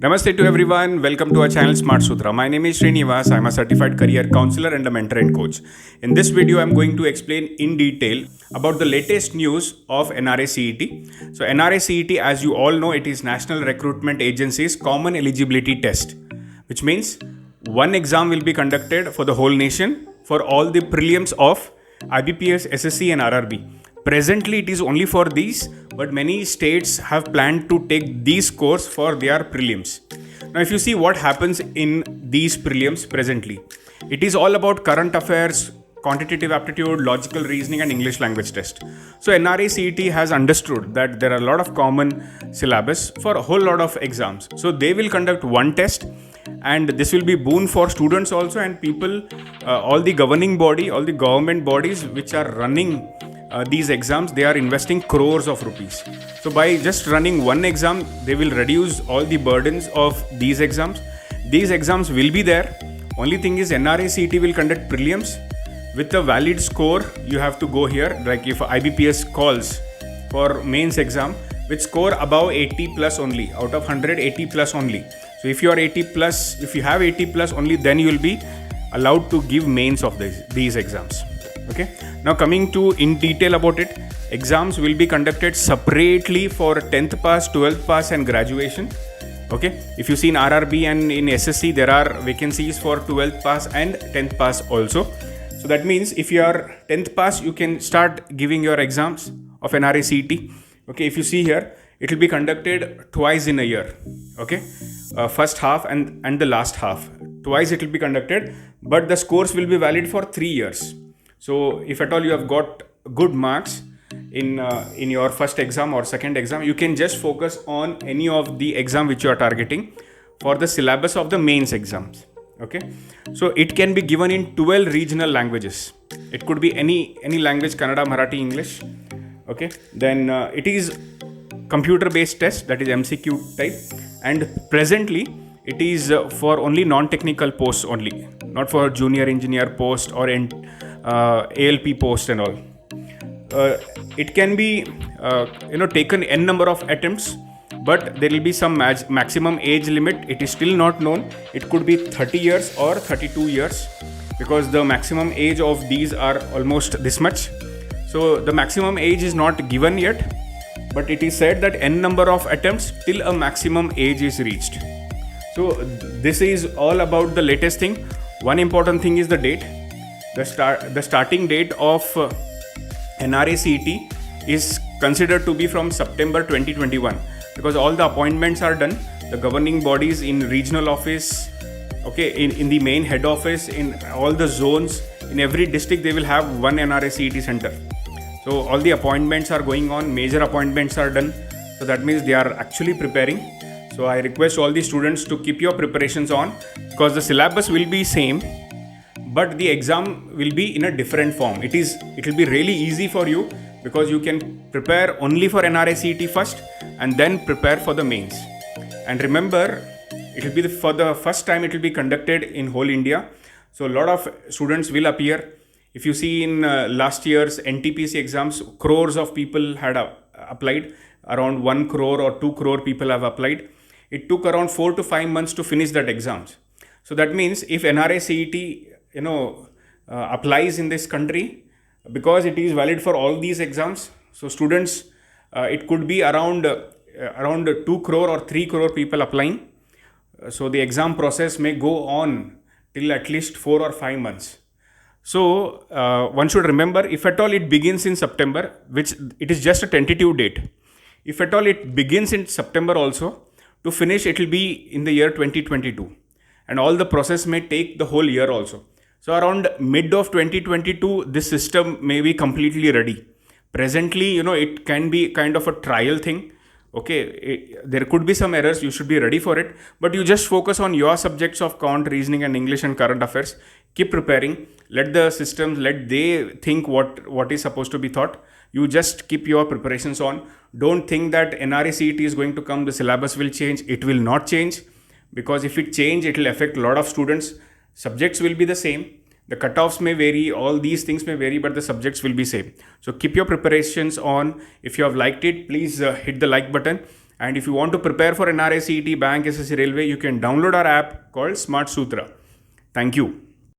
Namaste to everyone. Welcome to our channel Smart Sutra. My name is Srinivas. I'm a certified career counselor and a mentor and coach. In this video, I'm going to explain in detail about the latest news of NRA-CET. So NRA-CET, as you all know, it is National Recruitment Agency's Common Eligibility Test, which means one exam will be conducted for the whole nation for all the prelims of IBPS, SSC and RRB. Presently, it is only for these, but many states have planned to take these scores for their prelims. Now, if you see what happens in these prelims presently, it is all about current affairs, quantitative aptitude, logical reasoning and English language test. So NRA-CET has understood that there are a lot of common syllabus for a whole lot of exams. So they will conduct one test, and this will be boon for students also and people, all the governing body, all the government bodies which are running these exams. They are investing crores of rupees. So by just running one exam, they will reduce all the burdens of these exams. These exams will be there. Only thing is NRA-CET will conduct prelims with a valid score. You have to go here, like if IBPS calls for mains exam with score above 80 plus only, out of 100, 80 plus only. So if you are 80 plus, if you have 80 plus only, then you will be allowed to give mains of these exams. Okay. Now coming to in detail about it, exams will be conducted separately for 10th pass, 12th pass and graduation. Okay. If you see in RRB and in SSC, there are vacancies for 12th pass and 10th pass also. So that means if you are 10th pass, you can start giving your exams of NRA-CET. Okay. If you see here, it will be conducted twice in a year. Okay. First half and the last half. Twice it will be conducted, but the scores will be valid for 3 years. So if at all you have got good marks in your first exam or second exam, you can just focus on any of the exam which you are targeting for the syllabus of the mains exams. Okay. So it can be given in 12 regional languages. It could be any language, Kannada, Marathi, English. Okay. Then it is computer based test, that is MCQ type, and presently it is for only non-technical posts only, not for junior engineer post or ALP post and all. It can be taken n number of attempts, but there will be some maximum age limit. It is still not known. It could be 30 years or 32 years because the maximum age of these are almost this much. So the maximum age is not given yet, but it is said that n number of attempts till a maximum age is reached. So this is all about the latest thing. One important thing is the date. The starting date of NRA-CET is considered to be from September 2021 because all the appointments are done. The governing bodies in regional office, okay, in the main head office, in all the zones, in every district they will have one NRA-CET center. So all the appointments are going on, major appointments are done. So that means they are actually preparing. So I request all the students to keep your preparations on because the syllabus will be same, but the exam will be in a different form. It will be really easy for you because you can prepare only for NRA-CET first and then prepare for the mains. And remember, it will be for the first time it will be conducted in whole India. So a lot of students will appear. If you see in last year's NTPC exams, crores of people had applied. Around 1 crore or 2 crore people have applied. It took around 4 to 5 months to finish that exams. So that means if NRA-CET applies in this country, because it is valid for all these exams, so students, it could be around 2 crore or 3 crore people applying. So the exam process may go on till at least 4 or 5 months. So one should remember, if at all it begins in September, which it is just a tentative date. If at all it begins in September also, to finish it will be in the year 2022. And all the process may take the whole year also. So around mid of 2022, this system may be completely ready. Presently, it can be kind of a trial thing. Okay, there could be some errors. You should be ready for it. But you just focus on your subjects of quant, reasoning and English and current affairs. Keep preparing. Let the systems, let they think what is supposed to be taught. You just keep your preparations on. Don't think that NRA-CET is going to come, the syllabus will change. It will not change. Because if it change, it will affect a lot of students. Subjects will be the same. The cutoffs may vary, all these things may vary, but the subjects will be same. So keep your preparations on. If you have liked it, please hit the like button And if you want to prepare for NRA CET, Bank, SSC, Railway, you can download our app called Smart Sutra. Thank you.